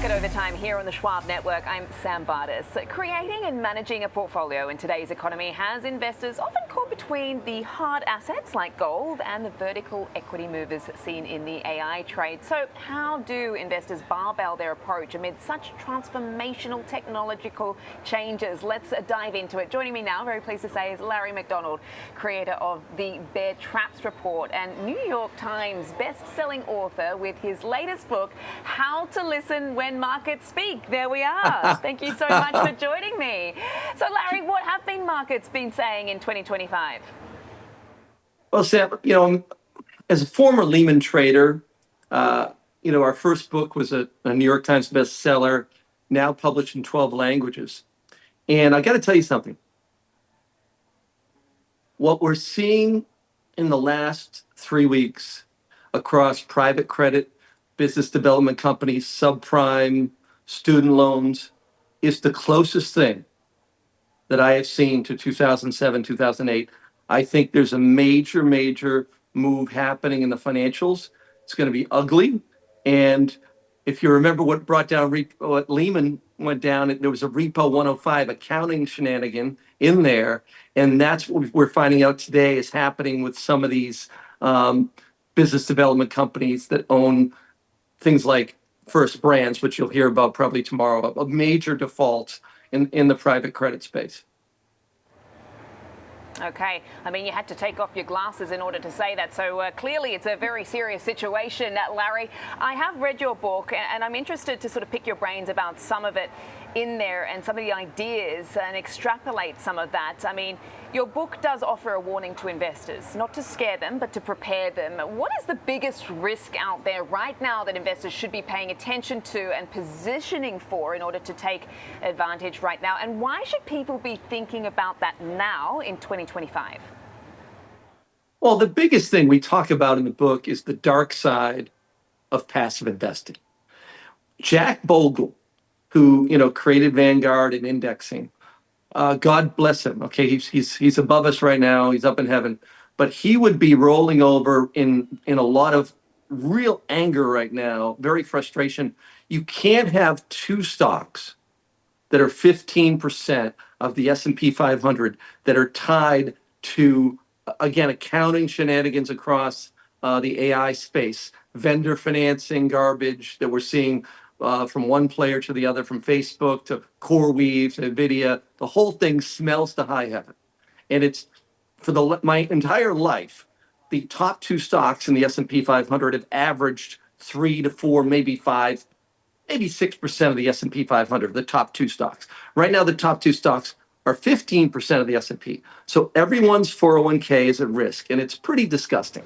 Market Overtime here on the Schwab Network. I'm Sam Vadas. Creating and managing a portfolio in today's economy has investors often caught between the hard assets like gold and the vertical equity movers seen in the AI trade. So how do investors barbell their approach amid such transformational technological changes? Let's dive into it. Joining me now, very pleased to say, is Larry McDonald, creator of the Bear Traps Report and New York Times best-selling author with his latest book, How to Listen When Markets Speak. There we are. Thank you so much for joining me. So, Larry, what have markets been saying in 2025? Well, Sam, as a former Lehman trader, our first book was a New York Times bestseller, now published in 12 languages. And I got to tell you something. What we're seeing in the last 3 weeks across private credit, business development companies, subprime, student loans, is the closest thing that I have seen to 2007, 2008. I think there's a major move happening in the financials. It's going to be ugly. And if you remember what brought down what Lehman went down, there was a Repo 105 accounting shenanigan in there. And that's what we're finding out today is happening with some of these business development companies that own things like First Brands, which you'll hear about probably tomorrow, a major default in the private credit space. Okay. I mean, you had to take off your glasses in order to say that. So clearly it's a very serious situation, Larry. I have read your book and I'm interested to sort of pick your brains about some of it in there and some of the ideas and extrapolate some of that. I mean, your book does offer a warning to investors, not to scare them, but to prepare them. What is the biggest risk out there right now that investors should be paying attention to and positioning for in order to take advantage right now? And why should people be thinking about that now in 2025? Well, the biggest thing we talk about in the book is the dark side of passive investing. Jack Bogle, who created Vanguard and indexing, God bless him. Okay, he's above us right now. He's up in heaven, but he would be rolling over in a lot of real anger right now, very frustration. You can't have two stocks that are 15% of the S&P 500 that are tied to, again, accounting shenanigans across the AI space, vendor financing garbage that we're seeing from one player to the other, from Facebook to CoreWeave to NVIDIA. The whole thing smells to high heaven. And it's for my entire life, the top two stocks in the S&P 500 have averaged 3 to 4, maybe 5, maybe 6% of the S&P 500, the top two stocks. Right now, the top two stocks are 15% of the S&P. So everyone's 401k is at risk, and it's pretty disgusting.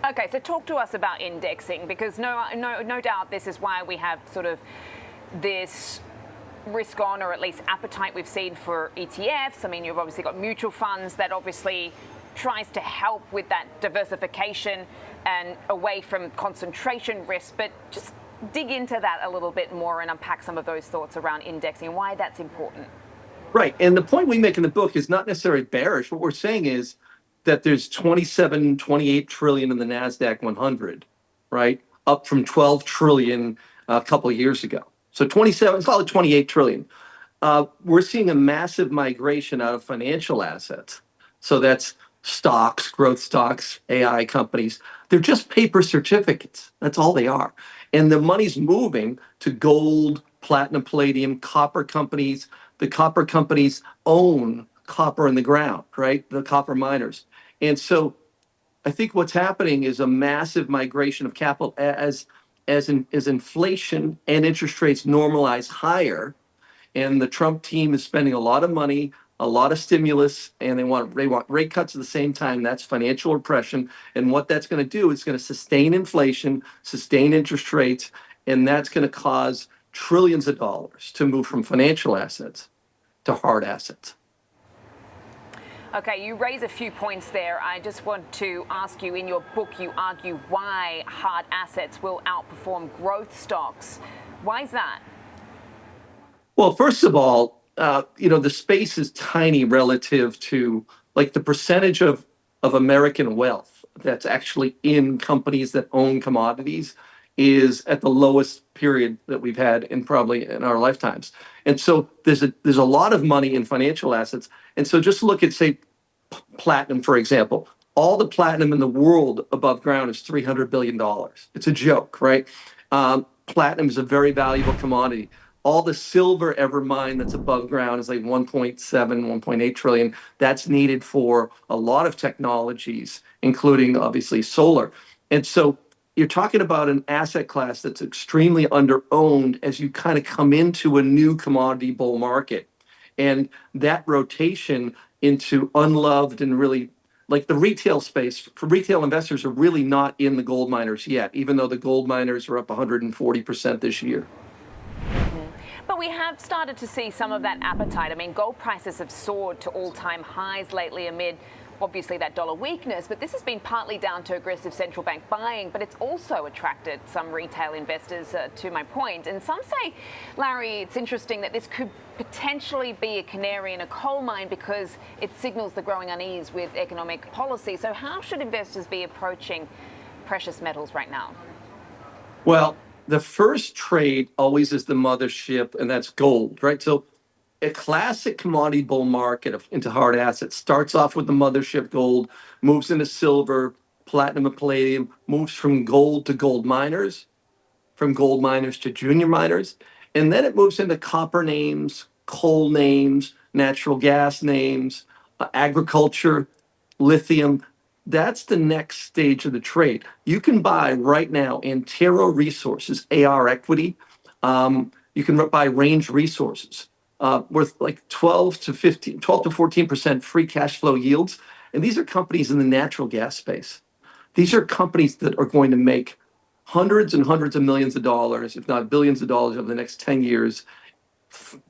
Okay, so talk to us about indexing, because no doubt this is why we have sort of this risk on, or at least appetite we've seen for ETFs. I mean, you've obviously got mutual funds that obviously tries to help with that diversification and away from concentration risk, but just dig into that a little bit more and unpack some of those thoughts around indexing and why that's important. Right, and the point we make in the book is not necessarily bearish. What we're saying is that there's 28 trillion in the NASDAQ 100, right? Up from 12 trillion a couple of years ago. So 27, call it 28 trillion. We're seeing a massive migration out of financial assets. So that's stocks, growth stocks, AI companies. They're just paper certificates. That's all they are. And the money's moving to gold, platinum, palladium, copper companies. The copper companies own copper in the ground, right? The copper miners. And so I think what's happening is a massive migration of capital as inflation and interest rates normalize higher. And the Trump team is spending a lot of money, a lot of stimulus, and they want rate cuts at the same time. That's financial repression. And what that's going to do is going to sustain inflation, sustain interest rates, and that's going to cause trillions of dollars to move from financial assets to hard assets. Okay, you raise a few points there. I just want to ask you, in your book, you argue why hard assets will outperform growth stocks. Why is that? Well, first of all, the space is tiny relative to like the percentage of American wealth that's actually in companies that own commodities is at the lowest period that we've had in probably in our lifetimes. And so there's a lot of money in financial assets. And so just look at, say, platinum, for example. All the platinum in the world above ground is $300 billion. It's a joke, right? Platinum is a very valuable commodity. All the silver ever mined that's above ground is like 1.7, 1.8 trillion. That's needed for a lot of technologies, including obviously solar. And so you're talking about an asset class that's extremely under-owned as you kind of come into a new commodity bull market. And that rotation into unloved and really like the retail space for retail investors are really not in the gold miners yet, even though the gold miners are up 140% this year. But we have started to see some of that appetite. I mean, gold prices have soared to all-time highs lately amid obviously that dollar weakness, but this has been partly down to aggressive central bank buying, but it's also attracted some retail investors, to my point. And some say, Larry, it's interesting that this could potentially be a canary in a coal mine because it signals the growing unease with economic policy. So how should investors be approaching precious metals right now? Well, the first trade always is the mothership, and that's gold, right? So a classic commodity bull market into hard assets starts off with the mothership gold, moves into silver, platinum, and palladium, moves from gold to gold miners, from gold miners to junior miners, and then it moves into copper names, coal names, natural gas names, agriculture, lithium. That's the next stage of the trade. You can buy right now Antero Resources, AR Equity. You can buy Range Resources, worth like 12 to 14% free cash flow yields. And these are companies in the natural gas space. These are companies that are going to make hundreds and hundreds of millions of dollars, if not billions of dollars over the next 10 years,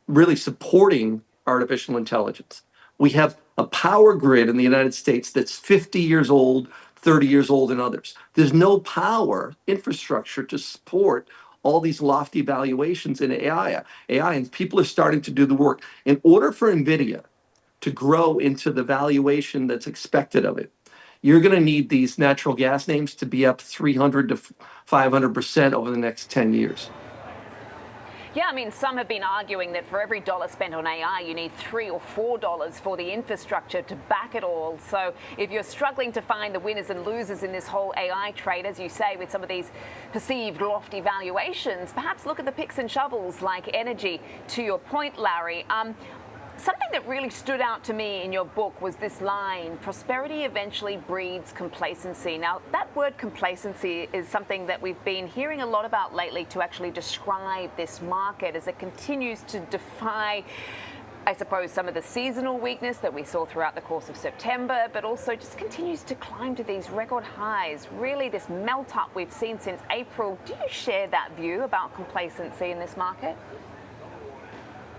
really supporting artificial intelligence. We have a power grid in the United States that's 50 years old, 30 years old in others. There's no power infrastructure to support all these lofty valuations in AI, and people are starting to do the work. In order for NVIDIA to grow into the valuation that's expected of it, you're going to need these natural gas names to be up 300 to 500% over the next 10 years. Yeah, I mean, some have been arguing that for every dollar spent on AI, you need $3 or $4 for the infrastructure to back it all. So if you're struggling to find the winners and losers in this whole AI trade, as you say, with some of these perceived lofty valuations, perhaps look at the picks and shovels like energy, to your point, Larry. Something that really stood out to me in your book was this line: prosperity eventually breeds complacency. Now, that word complacency is something that we've been hearing a lot about lately to actually describe this market as it continues to defy, I suppose, some of the seasonal weakness that we saw throughout the course of September, but also just continues to climb to these record highs. Really, this melt up we've seen since April. Do you share that view about complacency in this market?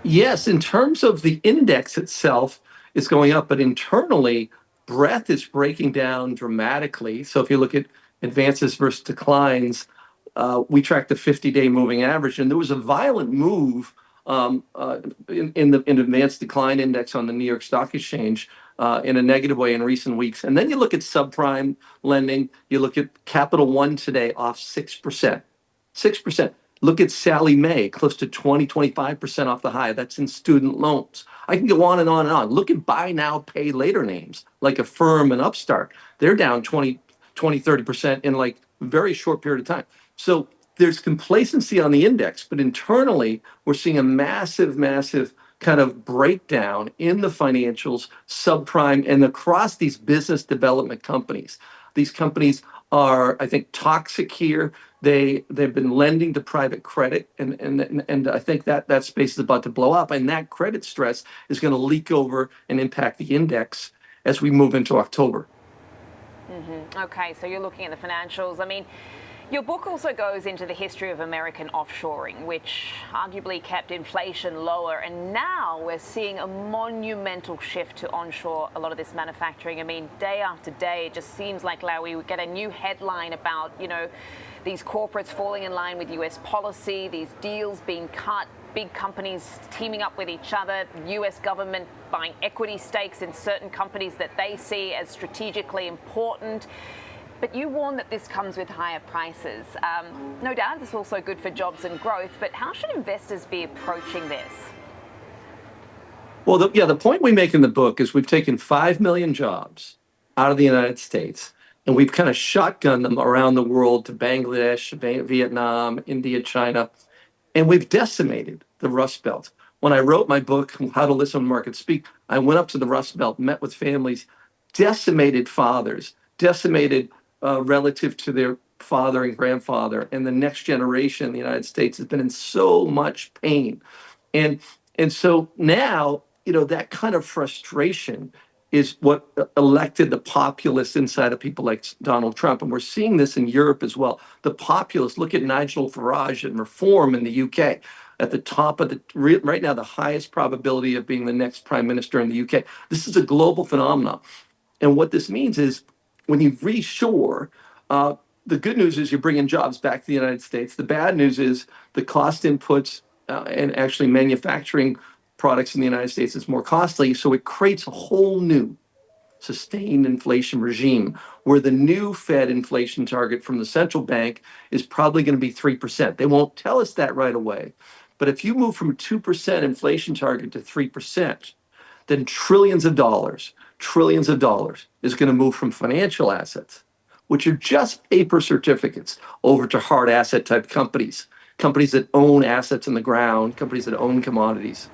Yes, in terms of the index itself, it's going up, but internally, breadth is breaking down dramatically. So if you look at advances versus declines, we track the 50-day moving average, and there was a violent move in the advanced decline index on the New York Stock Exchange in a negative way in recent weeks. And then you look at subprime lending, you look at Capital One today off 6%. 6%. Look at Sally Mae, close to 25% off the high. That's in student loans. I can go on and on and on. Look at buy now, pay later names like Affirm and Upstart. They're down 30% in like a very short period of time. So there's complacency on the index, but internally, we're seeing a massive kind of breakdown in the financials, subprime, and across these business development companies. These companies are, I think, toxic here. They've been lending to private credit, and I think that space is about to blow up, and that credit stress is going to leak over and impact the index as we move into October. Okay, so you're looking at the financials. I mean, your book also goes into the history of American offshoring, which arguably kept inflation lower. And now we're seeing a monumental shift to onshore a lot of this manufacturing. I mean, day after day, it just seems like, Larry, we get a new headline about, these corporates falling in line with US policy, these deals being cut, big companies teaming up with each other, US government buying equity stakes in certain companies that they see as strategically important. But you warn that this comes with higher prices. No doubt it's also good for jobs and growth, but how should investors be approaching this? Well, the point we make in the book is we've taken 5 million jobs out of the United States and we've kind of shotgunned them around the world to Bangladesh, Vietnam, India, China, and we've decimated the Rust Belt. When I wrote my book, How to Listen when Markets Speak, I went up to the Rust Belt, met with families, decimated fathers, decimated relative to their father and grandfather, and the next generation in the United States has been in so much pain. And and so now, that kind of frustration is what elected the populists inside of people like Donald Trump. And we're seeing this in Europe as well. The populists, look at Nigel Farage and Reform in the UK, at the top of right now, the highest probability of being the next prime minister in the UK. This is a global phenomenon. And what this means is when you reshore, uh, the good news is you're bringing jobs back to the United States. The bad news is the cost inputs and actually manufacturing products in the United States is more costly. So it creates a whole new sustained inflation regime where the new Fed inflation target from the central bank is probably going to be 3%. They won't tell us that right away. But if you move from a 2% inflation target to 3%, then trillions of dollars is going to move from financial assets, which are just paper certificates, over to hard asset type companies, companies that own assets in the ground, companies that own commodities.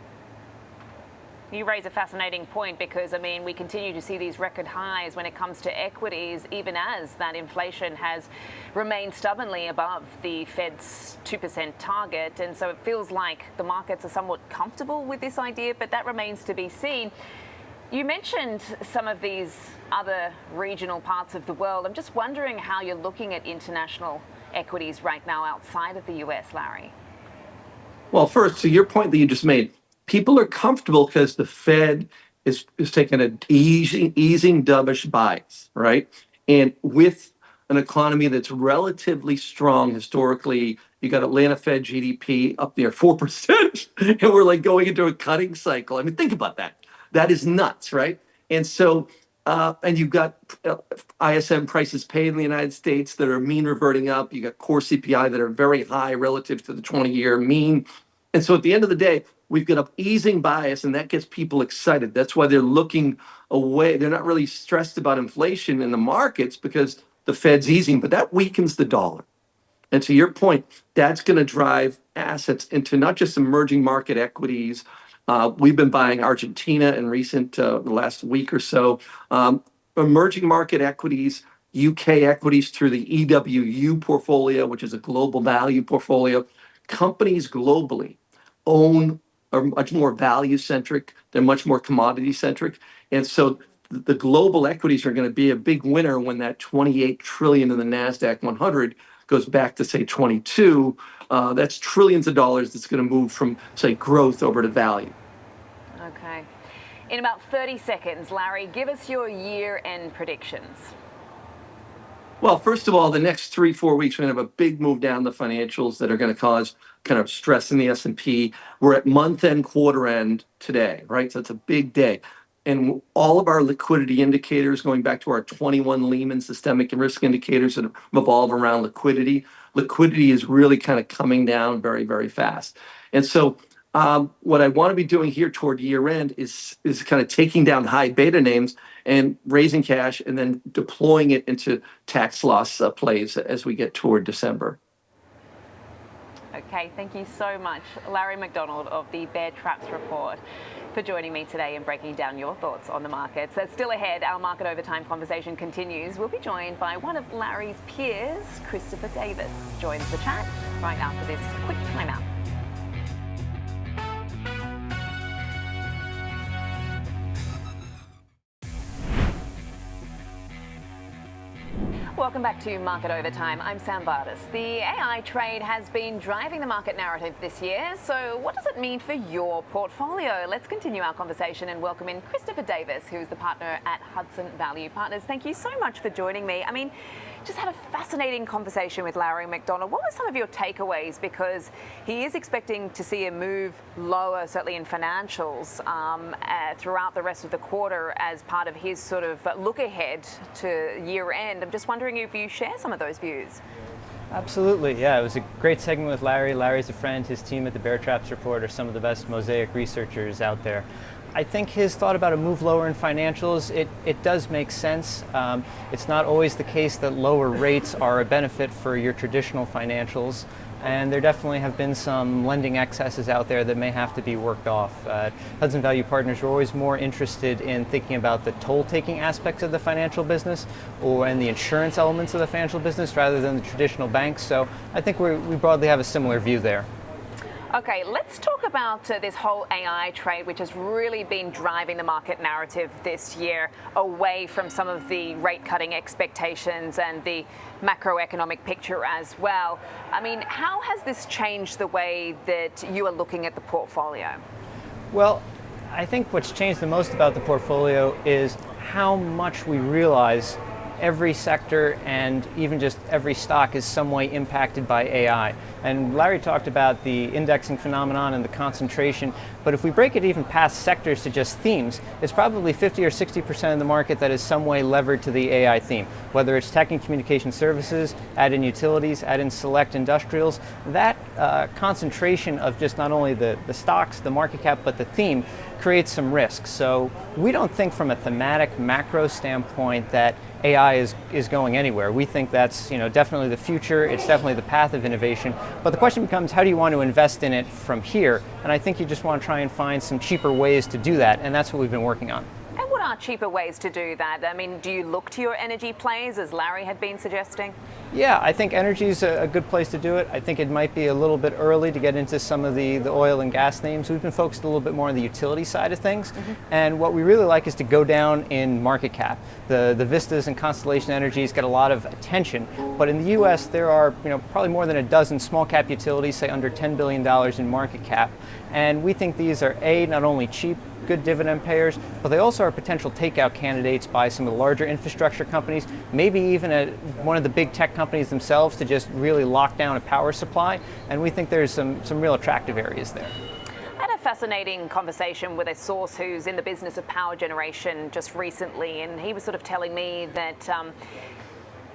You raise a fascinating point because, I mean, we continue to see these record highs when it comes to equities, even as that inflation has remained stubbornly above the Fed's 2% target. And so it feels like the markets are somewhat comfortable with this idea, but that remains to be seen. You mentioned some of these other regional parts of the world. I'm just wondering how you're looking at international equities right now outside of the US, Larry. Well, first, to your point that you just made, people are comfortable because the Fed is taking an easing dovish bias, right? And with an economy that's relatively strong historically, you got Atlanta Fed GDP up near 4%, and we're like going into a cutting cycle. I mean, think about that. That is nuts, right? And so, and you've got ISM prices paid in the United States that are mean reverting up. You got core CPI that are very high relative to the 20-year mean. And so at the end of the day, we've got an easing bias, and that gets people excited. That's why they're looking away. They're not really stressed about inflation in the markets because the Fed's easing, but that weakens the dollar. And to your point, that's going to drive assets into not just emerging market equities. We've been buying Argentina in the last week or so. Emerging market equities, UK equities through the EWU portfolio, which is a global value portfolio. Companies globally own are much more value centric. They're much more commodity centric. And so the global equities are going to be a big winner when that 28 trillion in the NASDAQ 100 goes back to say 22. That's trillions of dollars that's going to move from say growth over to value. Okay. In about 30 seconds, Larry, give us your year-end predictions. Well, first of all, the next 3, 4 weeks, we're going to have a big move down the financials that are going to cause kind of stress in the S&P. We're at month end, quarter end today, right? So it's a big day. And all of our liquidity indicators, going back to our 21 Lehman systemic and risk indicators that revolve around liquidity, liquidity is really kind of coming down very, very fast. And so what I want to be doing here toward year end is kind of taking down high beta names and raising cash and then deploying it into tax loss plays as we get toward December. Okay, thank you so much, Larry McDonald of the Bear Traps Report, for joining me today and breaking down your thoughts on the markets. That's still ahead. Our market overtime conversation continues. We'll be joined by one of Larry's peers, Christopher Davis, joins the chat right after this quick timeout. Welcome back to Market Overtime. I'm Sam Vadas. The AI trade has been driving the market narrative this year. So what does it mean for your portfolio? Let's continue our conversation and welcome in Christopher Davis, who is the partner at Hudson Value Partners. Thank you so much for joining me. I mean, just had a fascinating conversation with Larry McDonald. What were some of your takeaways? Because he is expecting to see a move lower, certainly in financials, throughout the rest of the quarter as part of his sort of look ahead to year end. I'm just wondering wondering if you share some of those views. Absolutely, yeah. It was a great segment with Larry. Larry's a friend. His team at the Bear Traps Report are some of the best mosaic researchers out there. I think his thought about a move lower in financials, it does make sense. It's not always the case that lower rates are a benefit for your traditional financials. And there definitely have been some lending excesses out there that may have to be worked off. Hudson Value Partners are always more interested in thinking about the toll-taking aspects of the financial business and the insurance elements of the financial business rather than the traditional banks. So I think we broadly have a similar view there. Okay, let's talk about this whole AI trade, which has really been driving the market narrative this year away from some of the rate cutting expectations and the macroeconomic picture as well. I mean, how has this changed the way that you are looking at the portfolio? Well, I think what's changed the most about the portfolio is how much we realize every sector and even just every stock is some way impacted by AI. And Larry talked about the indexing phenomenon and the concentration, but if we break it even past sectors to just themes, it's probably 50 or 60% of the market that is some way levered to the AI theme. Whether it's tech and communication services, add in utilities, add in select industrials, that concentration of just not only the stocks, the market cap, but the theme creates some risk. So we don't think from a thematic macro standpoint that AI is going anywhere. We think that's definitely the future. It's definitely the path of innovation. But the question becomes, how do you want to invest in it from here? And I think you just want to try and find some cheaper ways to do that, and that's what we've been working on. And what are cheaper ways to do that? I mean, do you look to your energy plays, as Larry had been suggesting? Yeah, I think energy is a good place to do it. I think it might be a little bit early to get into some of the oil and gas names. We've been focused a little bit more on the utility side of things. And what we really like is to go down in market cap. The Vistas and Constellation Energies get a lot of attention, but in the US there are probably more than a dozen small cap utilities, say under $10 billion in market cap. And we think these are not only cheap, good dividend payers, but they also are potential takeout candidates by some of the larger infrastructure companies, maybe even one of the big tech companies themselves to just really lock down a power supply. And we think there's some real attractive areas there. I had a fascinating conversation with a source who's in the business of power generation just recently, and he was sort of telling me that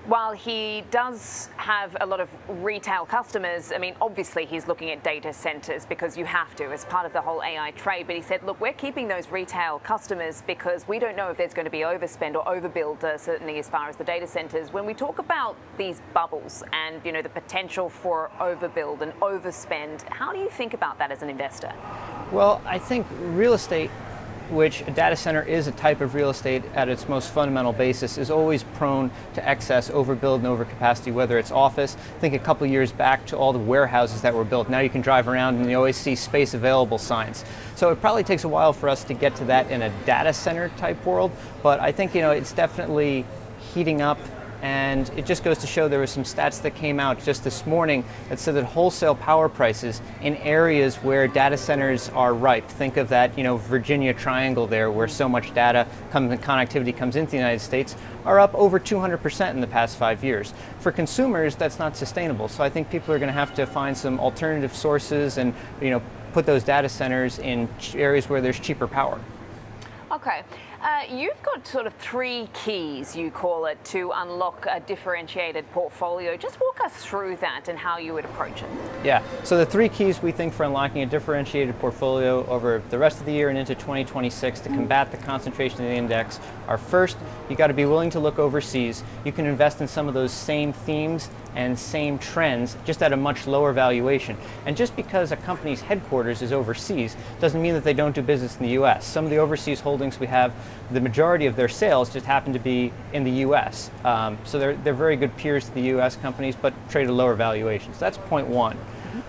while he does have a lot of retail customers, I mean, obviously he's looking at data centers because you have to as part of the whole AI trade. But he said, look, we're keeping those retail customers because we don't know if there's going to be overspend or overbuild, certainly as far as the data centers. When we talk about these bubbles and, the potential for overbuild and overspend, how do you think about that as an investor? Well, I think real estate, which a data center is a type of real estate at its most fundamental basis, is always prone to excess, overbuild, and overcapacity, whether it's office. Think a couple years back to all the warehouses that were built. Now you can drive around and you always see space available signs. So it probably takes a while for us to get to that in a data center type world, but I think it's definitely heating up. And it just goes to show there were some stats that came out just this morning that said that wholesale power prices in areas where data centers are ripe, think of that Virginia triangle there where so much data and connectivity comes into the United States, are up over 200% in the past 5 years. For consumers, that's not sustainable. So I think people are going to have to find some alternative sources and put those data centers in areas where there's cheaper power. Okay. You've got sort of 3 keys, you call it, to unlock a differentiated portfolio. Just walk us through that and how you would approach it. Yeah, so the 3 keys we think for unlocking a differentiated portfolio over the rest of the year and into 2026 to combat the concentration of the index are: first, you got to be willing to look overseas. You can invest in some of those same themes and same trends, just at a much lower valuation. And just because a company's headquarters is overseas doesn't mean that they don't do business in the US. Some of the overseas holdings we have, the majority of their sales just happen to be in the US. So they're very good peers to the US companies, but trade at lower valuations. That's point one.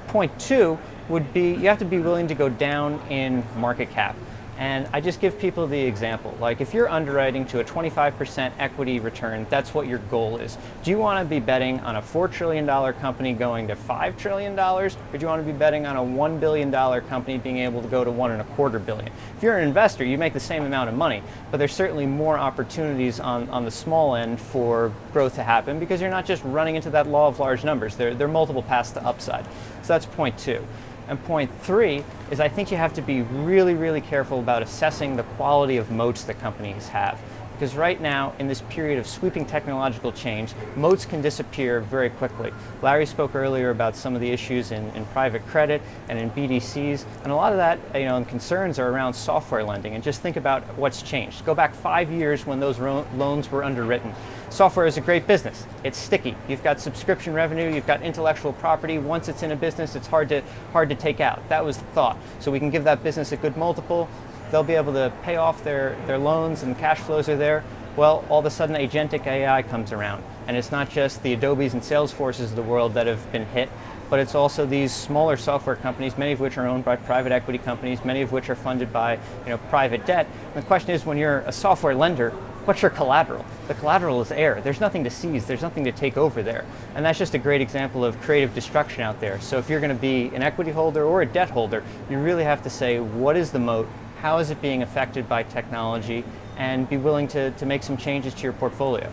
Point two would be you have to be willing to go down in market cap. And I just give people the example, like if you're underwriting to a 25% equity return, that's what your goal is. Do you want to be betting on a $4 trillion company going to $5 trillion, or do you want to be betting on a $1 billion company being able to go to $1.25 billion? If you're an investor, you make the same amount of money, but there's certainly more opportunities on the small end for growth to happen because you're not just running into that law of large numbers. There are multiple paths to upside. So that's point two. And point three is I think you have to be really, really careful about assessing the quality of moats that companies have. because right now, in this period of sweeping technological change, moats can disappear very quickly. Larry spoke earlier about some of the issues in private credit and in BDCs, and a lot of that, and concerns are around software lending. And just think about what's changed. Go back 5 years when those loans were underwritten. Software is a great business. It's sticky. You've got subscription revenue, you've got intellectual property. Once it's in a business, it's hard to take out. That was the thought. So we can give that business a good multiple. They'll be able to pay off their loans and cash flows are there. Well, all of a sudden agentic AI comes around. And it's not just the Adobes and Salesforces of the world that have been hit, but it's also these smaller software companies, many of which are owned by private equity companies, many of which are funded by private debt. And the question is, when you're a software lender, what's your collateral? The collateral is air. There's nothing to seize. There's nothing to take over there. And that's just a great example of creative destruction out there. So if you're going to be an equity holder or a debt holder, you really have to say, what is the moat? How is it being affected by technology? And be willing to make some changes to your portfolio.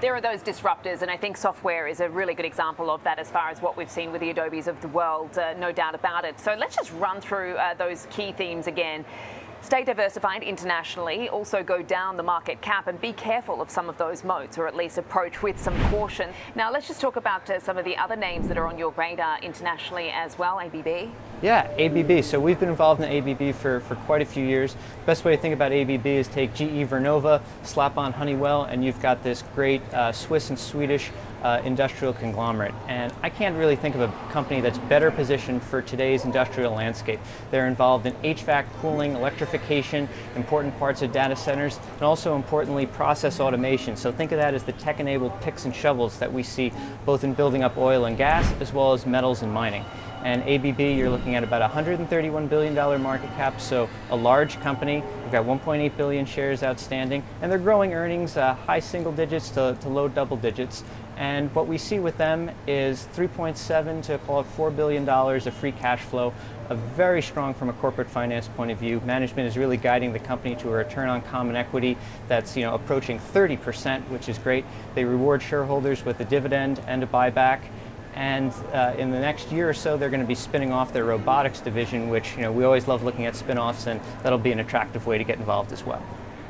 There are those disruptors, and I think software is a really good example of that as far as what we've seen with the Adobes of the world, no doubt about it. So let's just run through those key themes again. Stay diversified internationally, also go down the market cap and be careful of some of those moats, or at least approach with some caution. Now let's just talk about some of the other names that are on your radar internationally as well. ABB? Yeah, ABB. So we've been involved in ABB for quite a few years. Best way to think about ABB is take GE Vernova, slap on Honeywell, and you've got this great Swiss and Swedish industrial conglomerate. And I can't really think of a company that's better positioned for today's industrial landscape. They're involved in HVAC, cooling, electrification, important parts of data centers, and also importantly, process automation. So think of that as the tech-enabled picks and shovels that we see both in building up oil and gas, as well as metals and mining. And ABB, you're looking at about $131 billion market cap, so a large company. We've got 1.8 billion shares outstanding, and they're growing earnings high single digits to low double digits. And what we see with them is $3.7 to call it $4 billion of free cash flow, very strong from a corporate finance point of view. Management is really guiding the company to a return on common equity that's approaching 30%, which is great. They reward shareholders with a dividend and a buyback. And in the next year or so, they're going to be spinning off their robotics division, which we always love looking at spin-offs, and that'll be an attractive way to get involved as well.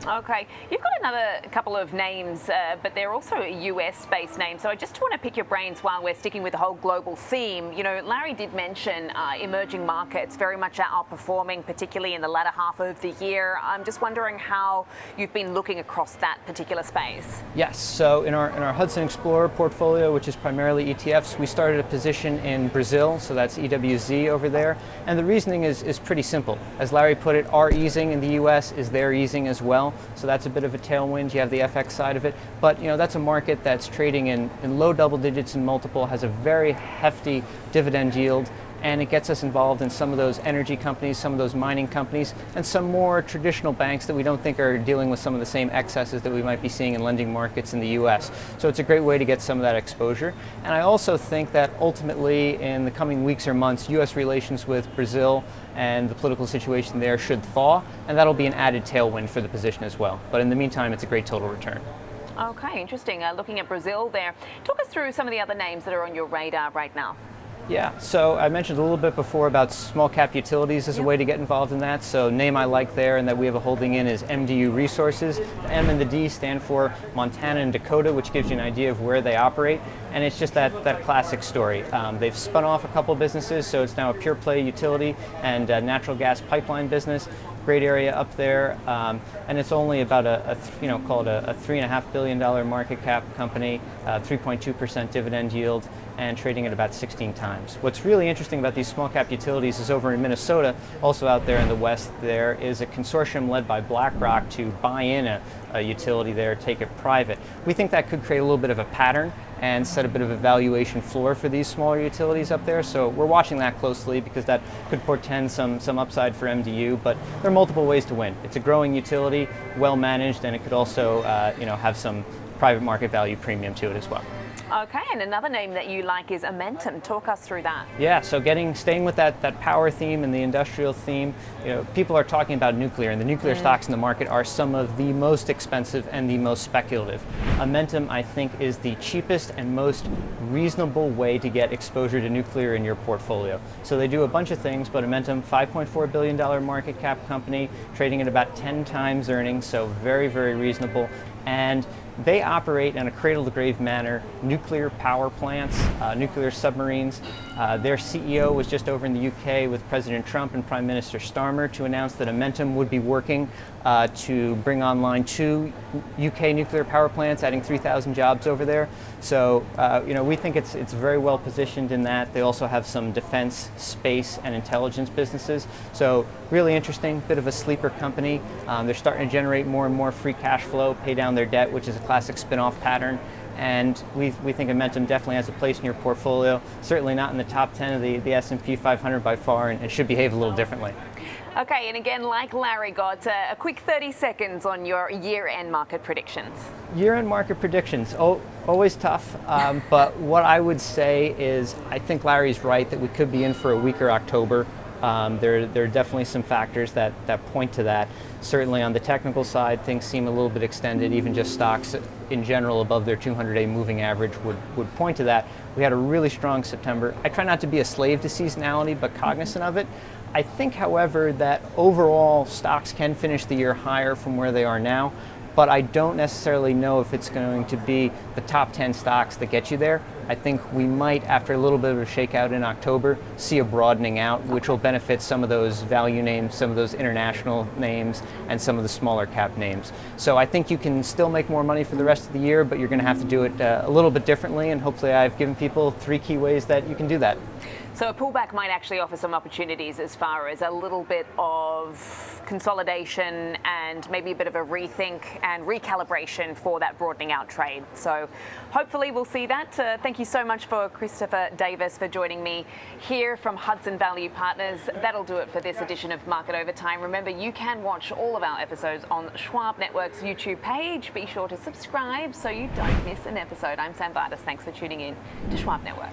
Okay, you've got another couple of names, but they're also US-based names. So I just want to pick your brains while we're sticking with the whole global theme. Larry did mention emerging markets very much outperforming, particularly in the latter half of the year. I'm just wondering how you've been looking across that particular space. Yes, so in our Hudson Explorer portfolio, which is primarily ETFs, we started a position in Brazil, so that's EWZ over there. And the reasoning is pretty simple. As Larry put it, our easing in the US is their easing as well. So that's a bit of a tailwind. You have the FX side of it, but that's a market that's trading in low double digits in multiple, has a very hefty dividend yield, and it gets us involved in some of those energy companies, some of those mining companies, and some more traditional banks that we don't think are dealing with some of the same excesses that we might be seeing in lending markets in the US. So it's a great way to get some of that exposure. And I also think that ultimately in the coming weeks or months, US relations with Brazil and the political situation there should thaw, and that'll be an added tailwind for the position as well. But in the meantime, it's a great total return. Okay, interesting. Looking at Brazil there, talk us through some of the other names that are on your radar right now. Yeah, so I mentioned a little bit before about small cap utilities as a way to get involved in that. So name I like there and that we have a holding in is MDU Resources. The M and the D stand for Montana and Dakota, which gives you an idea of where they operate. And it's just that classic story. They've spun off a couple businesses, so it's now a pure play utility and natural gas pipeline business. Great area up there, and it's only about call it a $3.5 billion market cap company, 3.2% dividend yield, and trading at about 16 times. What's really interesting about these small cap utilities is over in Minnesota, also out there in the west, there is a consortium led by BlackRock to buy in a utility there, take it private. We think that could create a little bit of a pattern and set a bit of a valuation floor for these smaller utilities up there. So we're watching that closely because that could portend some upside for MDU, but there are multiple ways to win. It's a growing utility, well managed, and it could also have some private market value premium to it as well. Okay, and another name that you like is Amentum. Talk us through that. Yeah, so staying with that power theme and the industrial theme, people are talking about nuclear, and the nuclear stocks in the market are some of the most expensive and the most speculative. Amentum, I think, is the cheapest and most reasonable way to get exposure to nuclear in your portfolio. So they do a bunch of things, but Amentum, $5.4 billion market cap company, trading at about 10 times earnings, so very, very reasonable. And they operate in a cradle-to-grave manner, nuclear power plants, nuclear submarines. Their CEO was just over in the UK with President Trump and Prime Minister Starmer to announce that Amentum would be working to bring online 2 UK nuclear power plants, adding 3,000 jobs over there. So, we think it's very well positioned in that. They also have some defense, space, and intelligence businesses. So, really interesting, bit of a sleeper company. They're starting to generate more and more free cash flow, pay down their debt, which is a classic spin-off pattern. And we think Amentum definitely has a place in your portfolio, certainly not in the top 10 of the S&P 500 by far, and should behave a little differently. Okay, and again, like Larry got a quick 30 seconds on your year-end market predictions. Year-end market predictions, always tough, but what I would say is I think Larry's right that we could be in for a weaker October. There are definitely some factors that point to that. Certainly on the technical side, things seem a little bit extended. Even just stocks in general above their 200-day moving average would point to that. We had a really strong September. I try not to be a slave to seasonality, but cognizant of it. I think, however, that overall stocks can finish the year higher from where they are now, but I don't necessarily know if it's going to be the top 10 stocks that get you there. I think we might, after a little bit of a shakeout in October, see a broadening out, which will benefit some of those value names, some of those international names, and some of the smaller cap names. So I think you can still make more money for the rest of the year, but you're going to have to do it a little bit differently, and hopefully I've given people 3 key ways that you can do that. So a pullback might actually offer some opportunities as far as a little bit of consolidation and maybe a bit of a rethink and recalibration for that broadening out trade. So hopefully we'll see that. Thank you so much for Christopher Davis for joining me here from Hudson Value Partners. That'll do it for this edition of Market Overtime. Remember, you can watch all of our episodes on Schwab Network's YouTube page. Be sure to subscribe so you don't miss an episode. I'm Sam Vadas. Thanks for tuning in to Schwab Network.